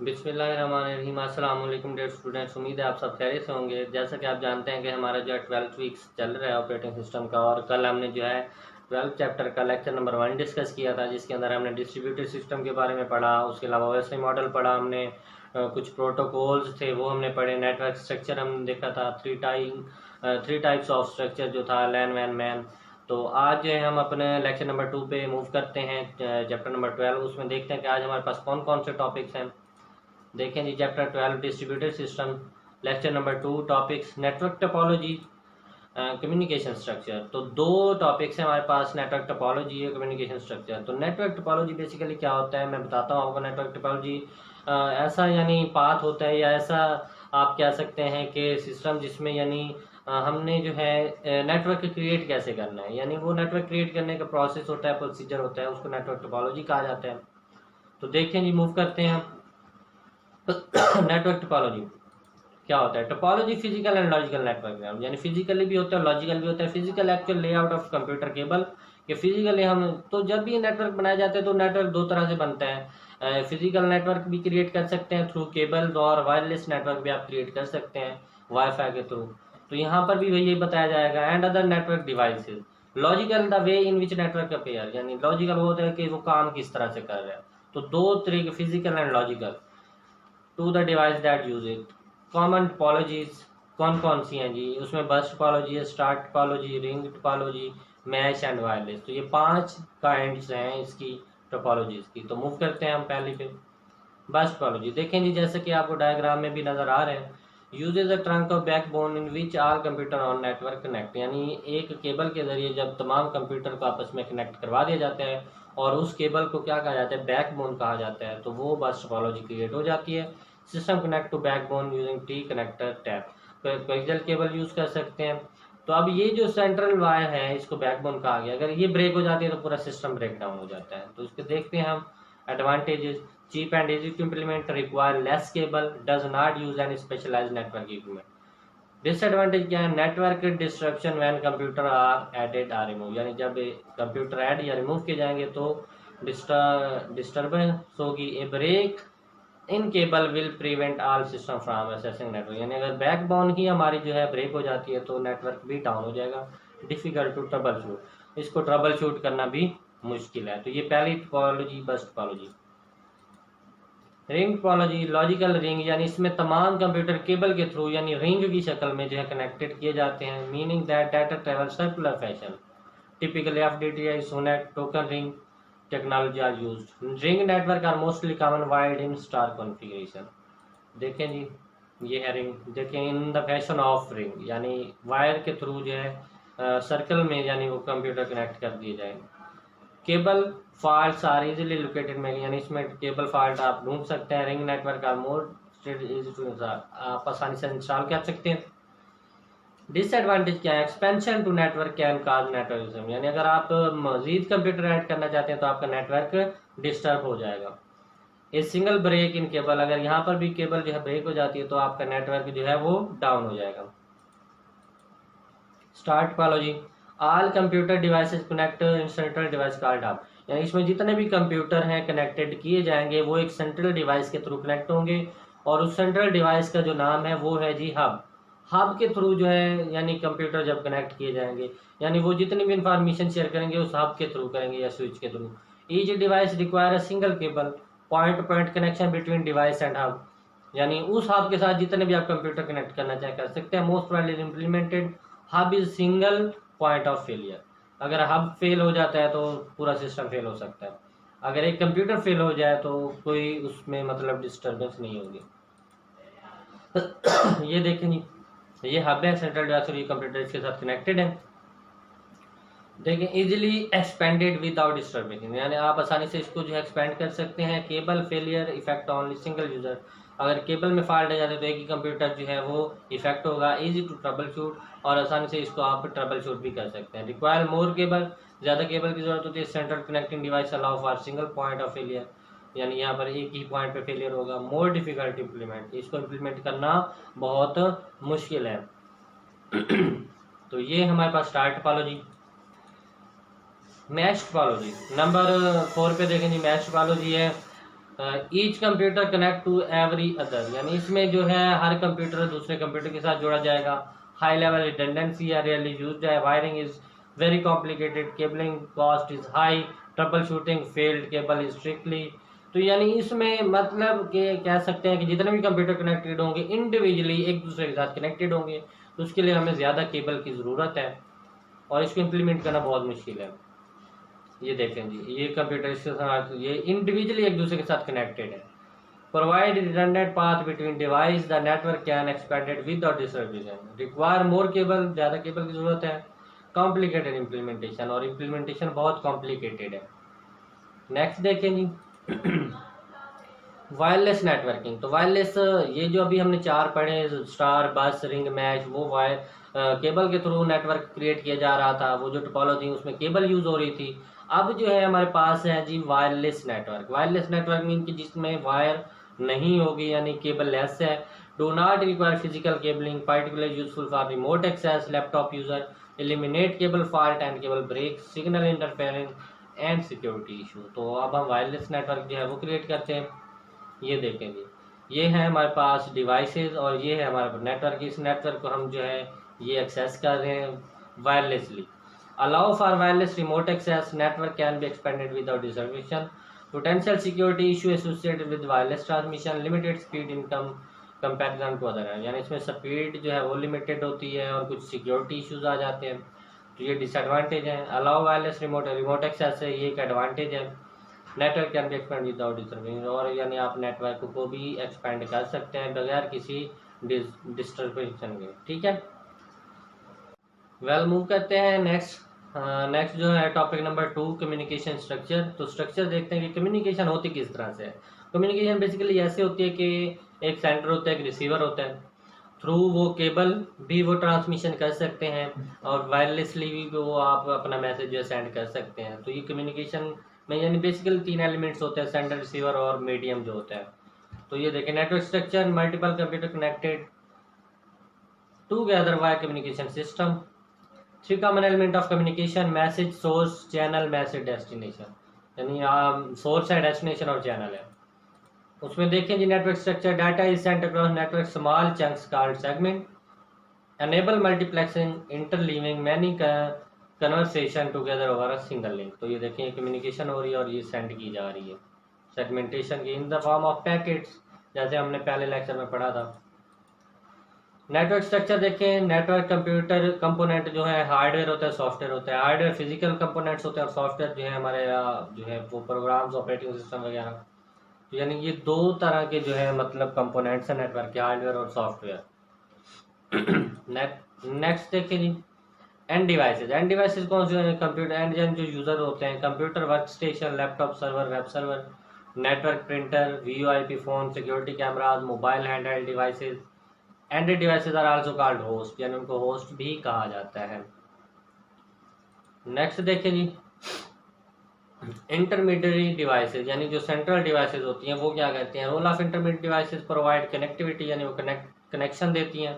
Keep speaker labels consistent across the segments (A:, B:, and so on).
A: बिस्मिल्लाहिर्रहमानिर्रहीम। अस्सलाम वालेकुम डियर स्टूडेंट्स, उम्मीद है आप सब खैरियत से होंगे। जैसा कि आप जानते हैं कि हमारा जो है 12th वीक्स चल रहा है ऑपरेटिंग सिस्टम का, और कल हमने जो है 12th चैप्टर का लेक्चर नंबर 1 डिस्कस किया था, जिसके अंदर हमने डिस्ट्रीब्यूटेड सिस्टम के बारे में पढ़ा। उसके अलावा ओएसआई मॉडल पढ़ा हमने, कुछ प्रोटोकॉल्स थे वो हमने पढ़े, नेटवर्क स्ट्रक्चर हमने देखा था, थ्री टाइप्स ऑफ स्ट्रक्चर जो था लैन वैन मैन। तो आज जो है हम अपने लेक्चर नंबर 2 पे मूव करते हैं, चैप्टर नंबर 12। उसमें देखते हैं कि आज हमारे पास कौन कौन से टॉपिक्स हैं। देखें जी, chapter 12 distributed system, lecture number 2, topics network topology, communication structure. तो दो टॉपिक्स हैं हमारे पास, नेटवर्क टोपोलॉजी है, कम्युनिकेशन स्ट्रक्चर। तो नेटवर्क टोपोलॉजी बेसिकली क्या होता है मैं बताता हूँ आपको। नेटवर्क टोपोलॉजी ऐसा यानी पाथ होता है, या ऐसा आप कह सकते हैं कि सिस्टम जिसमें यानी हमने जो है नेटवर्क क्रिएट कैसे करना है, यानी वो नेटवर्क क्रिएट करने का प्रोसेस होता है, प्रोसीजर होता है, उसको नेटवर्क टोपोलॉजी कहा जाता है। तो देखें जी, मूव करते हैं हम। नेटवर्क टोपोलॉजी क्या होता है? Topology physical and logical network, यानी फिजिकली भी होता है, लॉजिकल भी होता है। Physical actual layout of computer cable, कि फिजिकली हम तो जब भी नेटवर्क बनाए जाते हैं तो नेटवर्क दो तरह से बनता है। फिजिकल नेटवर्क भी क्रिएट कर सकते हैं थ्रू केबल, और वायरलेस नेटवर्क भी आप क्रिएट कर सकते हैं वाईफाई के थ्रू। तो यहाँ पर भी वही बताया जाएगा। And other network devices. Logical the way in which network appear, यानी लॉजिकल वो होता है कि वो काम किस तरह से कर रहा है। तो दो तरीके, physical and logical, to the device that use it. Common topologies कौन कौन सी हैं जी? उसमें बस टोपोलॉजी है, star topology, ring topology, mesh and wireless. तो ये 5 काइंड्स हैं इसकी टोपोलॉजीज की। तो मूव करते हैं हम पहले पे। बस टोपोलॉजी देखें जी, जैसे कि आपको डायग्राम में भी नजर आ रहे हैं। Usage a trunk of backbone in which all computer on network connect, यानी एक केबल के जरिए जब तमाम कंप्यूटर को आपस में कनेक्ट करवा दिया जाता है, और उस केबल को क्या कहा जाता है? बैकबोन कहा जाता है। तो वो बस टोपोलॉजी क्रिएट हो जाती है। System connect to backbone using T connector tap, coaxial cable use कर सकते हैं। तो अब ये जो सेंट्रल वायर है, इसको बैकबोन कहा गया। अगर ये ब्रेक हो जाती है तो पूरा सिस्टम ब्रेक डाउन हो जाता है। तो इसको देखते हैं हम। Advantages: cheap and easy to implement, require less cable, does not use any specialized network equipment. Disadvantage क्या है? Network disruption when computer are added are remove, यानी जब कंप्यूटर ऐड या रिमूव किए जाएंगे तो डिस्टर्बेंस होगी। A break in cable will prevent all system from accessing network, यानी अगर बैकबोन ही हमारी जो है ब्रेक हो जाती है तो नेटवर्क भी डाउन हो जाएगा। डिफिकल्ट टू ट्रबल शूट, इसको ट्रबल शूट करना भी मुश्किल है। तो ये पहली topology, bus topology. Ring topology, logical ring, यानी इसमें तमाम कंप्यूटर केबल के थ्रू यानी रिंग की शक्ल में जो है कनेक्टेड किए जाते हैं। Meaning that data travel circular fashion, typically FDTI, SONET, token ring technology are used. Ring network are mostly common wide in star configuration. देखें जी, ये है रिंग। देखें, in the fashion of ring, यानी वायर के थ्रू जो है circle में यानी वो कंप्यूटर कनेक्ट कर दिए जाएंगे। Cable faults are easily located में, यानी इसमें केबल फॉल्ट आप ढूंढ सकते हैं। Ring network are more easy to install, आप आसानी से इंस्टॉल कर सकते हैं। डिसएडवांटेज क्या है? Expansion to network can cause network, यानी अगर आप मजीद कंप्यूटर ऐड करना चाहते हैं तो आपका नेटवर्क डिस्टर्ब हो जाएगा। A single break in cable, अगर यहाँ पर भी केबल जो है ब्रेक हो जाती है तो आपका नेटवर्क जो है वो डाउन हो जाएगा। Star topology, all computer devices connect in central device called hub, यानी इसमें जितने भी कंप्यूटर हैं कनेक्टेड किए जाएंगे वो एक सेंट्रल डिवाइस के थ्रू कनेक्ट होंगे, और उस सेंट्रल डिवाइस का जो नाम है वो है जी हब। हब के थ्रू जो है यानी कंप्यूटर जब कनेक्ट किए जाएंगे, यानी वो जितनी भी इंफॉर्मेशन शेयर करेंगे उस हब के थ्रू करेंगे या स्विच के through. Each device require a single cable, point two point connection between device and hub, यानी उस हब के साथ जितने भी आप कंप्यूटर कनेक्ट करना चाहे कर सकते हैं। Most widely implemented hub is single point of failure, अगर हब फेल हो जाता है तो पूरा सिस्टम फेल हो सकता है। अगर एक कंप्यूटर फेल हो जाए तो कोई उसमें मतलब डिस्टर्बेंस नहीं होगी। ये देखें जी, ये हब है सेंट्रल डिवाइस, और ये कंप्यूटर इसके साथ कनेक्टेड है। देखें, इजीली एक्सपेंडेड विदाउट डिस्टर्बेंस, यानी आप आसानी से इसको जो है एक्सपेंड कर सकते हैं। Cable failure effect only single user, अगर केबल में फॉल्ट आ जाते तो एक ही कंप्यूटर जो है वो इफेक्ट होगा। इजी टू ट्रबल शूट, और आसानी से इसको आप ट्रबल शूट भी कर सकते हैं। रिक्वायर मोर केबल, ज़्यादा केबल की जरूरत होती है। Central connecting device allow for single point of failure, यानी यहाँ पर एक ही पॉइंट पे फेलियर होगा। मोर डिफिकल्ट इम्प्लीमेंट, इसको इम्प्लीमेंट करना बहुत मुश्किल है। तो ये हमारे पास star topology. Mesh topology number 4 पे देखें जी, मैश टोपोलॉजी है। Each computer connect to every other, यानी इसमें जो है हर कंप्यूटर दूसरे कंप्यूटर के साथ जोड़ा जाएगा। हाई लेवल रिडंडेंसी है, रियली यूज्ड है। Wiring is very complicated, cabling cost is high, trouble shooting failed cable is strictly. तो यानी इसमें मतलब कि कह सकते हैं कि जितने भी कंप्यूटर कनेक्टेड होंगे इंडिविजुअली एक दूसरे के साथ कनेक्टेड होंगे, तो उसके लिए हमें ज़्यादा केबल की ज़रूरत है और इसको इम्प्लीमेंट करना बहुत मुश्किल है। ये देखें जी, ये कंप्यूटर इसके साथ ये इंडिविजुअली एक दूसरे के साथ कनेक्टेड है। Provide redundant path between device, the network can expanded without distribution, require more cable, ज़्यादा केबल की ज़रूरत है। कॉम्प्लिकेटेड इम्प्लीमेंटेशन, और इम्प्लीमेंटेशन बहुत कॉम्प्लिकेटेड है। नेक्स्ट देखें जी वायरलेस नेटवर्किंग। तो वायरलेस ये जो अभी हमने 4 पढ़े, स्टार, बस, रिंग, मैश, वो वायर केबल के थ्रू नेटवर्क क्रिएट किया जा रहा था, वो जो टोपोलॉजी उसमें केबल यूज हो रही थी। अब जो है हमारे पास है जी wireless network. Wireless network mean कि जिसमें वायर नहीं होगी, यानी केबल लेस है। Do not require physical cabling, particular useful for remote access, laptop user, eliminate cable fault and cable break, signal interference and security issue. तो अब हम wireless network जो है वो क्रिएट करते हैं। ये देखेंगे, ये है हमारे पास डिवाइसेस और ये है हमारे पास नेटवर्क। इस नेटवर्क को हम जो है ये एक्सेस कर रहे हैं wirelessly. Allow for wireless remote access, network can be expanded without distribution, potential security issue associated with wireless transmission, limited speed income comparison to other, यानी इसमें स्पीड जो है वो लिमिटेड होती है और कुछ सिक्योरिटी इश्यूज आ जाते हैं, तो ये डिसएडवांटेज है। अलाउ वायरलेस रिमोट एक्सेस है, ये एक एडवांटेज है। Network can B expand without disturbing, और यानी आप नेटवर्क को भी एक्सपेंड कर सकते हैं बगैर किसी डिस्टर्बेंस के। ठीक है, वेल मूव करते हैं नेक्स्ट जो है टॉपिक नंबर 2, कम्युनिकेशन स्ट्रक्चर। तो स्ट्रक्चर देखते हैं कि कम्युनिकेशन होती किस तरह से है। कम्युनिकेशन बेसिकली ऐसे होती है कि एक सेंडर होता है, एक रिसीवर होता है, थ्रू वो केबल भी वो ट्रांसमिशन कर सकते हैं और वायरलेसली भी वो आप अपना मैसेज जो है सेंड कर सकते हैं। तो ये कम्युनिकेशन में यानी बेसिकली 3 एलिमेंट्स होते हैं, सेंडर, रिसीवर और मीडियम जो होता है। तो ये देखें, network structure, multiple computer connected together via communication system, 3 common element of communication, message source, channel, message destination, यानी सोर्स है, डेस्टिनेशन और चैनल है। उसमें देखें G network structure, data is sent across network small chunks called segment, enable multiplexing, interleaving many conversation together over a single link. तो ये देखिए communication हो रही है और ये सेंड की जा रही है सेगमेंटेशन की in the form of packets, जैसे हमने पहले लेक्चर में पढ़ा था। नेटवर्क स्ट्रक्चर देखें, नेटवर्क कंप्यूटर कंपोनेंट जो है हार्डवेयर होता है, सॉफ्टवेयर होता है। हार्डवेयर फिजिकल कंपोनेंट्स होते हैं और सॉफ्टवेयर जो है हमारे जो है वो प्रोग्राम्स, ऑपरेटिंग सिस्टम वगैरह। तो यानी ये 2 तरह के जो है मतलब कंपोनेंट्स हैं नेटवर्क के, हार्डवेयर और सॉफ्टवेयर। नेक्स्ट देखिए जी एंड डिवाइसेज। एंड डिवाइसेज कौन से हैं? कंप्यूटर एंड जो यूजर होते हैं, computer, work station, laptop, server, web server, network printer, VOIP phone, security cameras, mobile handheld devices. Android devices are also called host, यानी उनको होस्ट भी कहा जाता है। नेक्स्ट देखिए जी इंटरमीडिएट डिवाइसेज, यानी जो सेंट्रल डिवाइसेज होती हैं वो क्या कहते हैं? Role of intermediate devices provide connectivity, यानी वो कनेक्शन देती हैं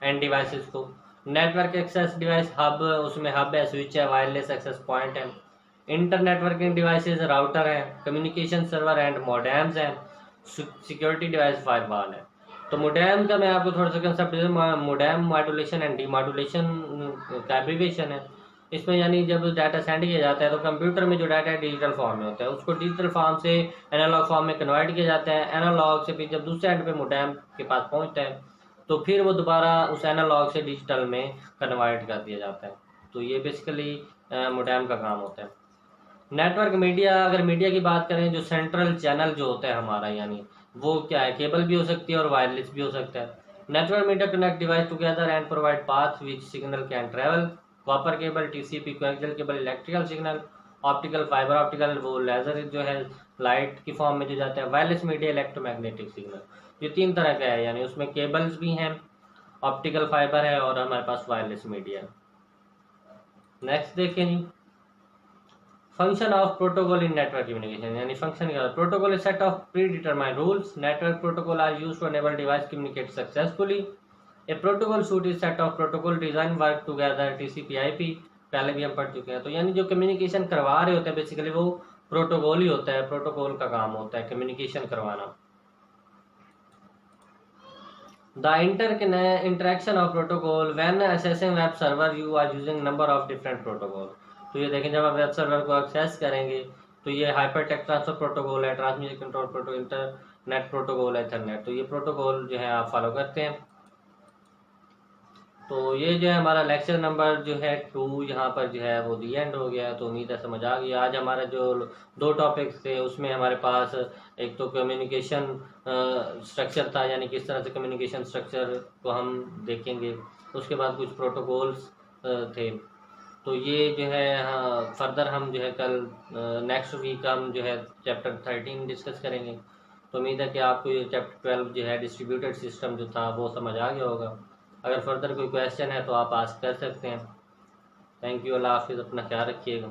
A: एंड डिवाइसेज को। नेटवर्क एक्सेस डिवाइस, हब, उसमें हब है, स्विच है, वायरलेस एक्सेस पॉइंट है। इंटरनेटवर्किंग डिवाइसेज, राउटर है, कम्युनिकेशन सर्वर एंड मोडेम्स हैं। सिक्योरिटी डिवाइस फायरवॉल है। तो मोडेम का मैं आपको थोड़ा सा concept, modem modulation and demodulation का एब्रीविएशन है। इसमें यानी जब डाटा सेंड किया जाता है तो कंप्यूटर में जो डाटा है डिजिटल फॉर्म में होता है, उसको डिजिटल फॉर्म से एनालॉग फॉर्म में कन्वर्ट किया जाता है। एनालॉग से फिर जब दूसरे एंड पे मोडेम के पास पहुंचता है तो फिर वो दोबारा उस एनालॉग से डिजिटल में कन्वर्ट कर दिया जाता है। तो ये बेसिकली मोडेम का काम होता है। नेटवर्क मीडिया, अगर मीडिया की बात करें, जो सेंट्रल चैनल जो होता है हमारा, यानी वो क्या है? केबल भी हो सकती है और वायरलेस भी हो सकता है। Network media connect device together and provide path which signal can travel. Copper cable, TCP, coaxial cable, electrical signal, optical, fibre optical, वो लेजर जो है लाइट की फॉर्म में जो जाता है। Wireless media, electromagnetic signal. ये 3 तरह का है, यानी उसमें केबल्स भी हैं, ऑप्टिकल फाइबर है और हमारे पास वायरलेस मीडिया है। नेक्स्ट देखें जी function of protocol in network communication, यानी फंक्शन क्या है? Protocol is set of predetermined rules. Network protocol are used to enable device communicate successfully. A protocol suite is set of protocol design work together, TCP IP, पहले भी हम पढ़ चुके हैं। तो यानी जो कम्युनिकेशन करवा रहे होते हैं बेसिकली वो प्रोटोकॉल ही होता है, प्रोटोकॉल का काम होता है कम्युनिकेशन करवाना। The interaction of protocol when accessing web server you are using number of different protocol. तो ये देखें, जब आप वेब सर्वर को एक्सेस करेंगे तो ये हाइपरटेक्स्ट ट्रांसफर प्रोटोकॉल है, transmission control protocol, internet protocol है, इथरनेट। तो ये प्रोटोकॉल जो है आप फॉलो करते हैं। तो ये जो है हमारा लेक्चर नंबर जो है 2 यहाँ पर जो है वो दी एंड हो गया। तो उम्मीद है समझ आ गई। आज हमारा जो 2 टॉपिक्स थे उसमें हमारे पास एक तो कम्युनिकेशन स्ट्रक्चर था, यानी किस तरह से कम्युनिकेशन स्ट्रक्चर को हम देखेंगे। उसके बाद कुछ प्रोटोकॉल्स थे। तो ये जो है हाँ, फर्दर हम जो है कल नेक्स्ट वीक हम जो है चैप्टर 13 डिस्कस करेंगे। तो उम्मीद है कि आपको ये चैप्टर 12 जो है डिस्ट्रीब्यूटेड सिस्टम जो था वो समझ आ गया होगा। अगर फर्दर कोई क्वेश्चन है तो आप आस्क कर सकते हैं। थैंक यू, अल्लाह हाफिज़, अपना ख्याल रखिएगा।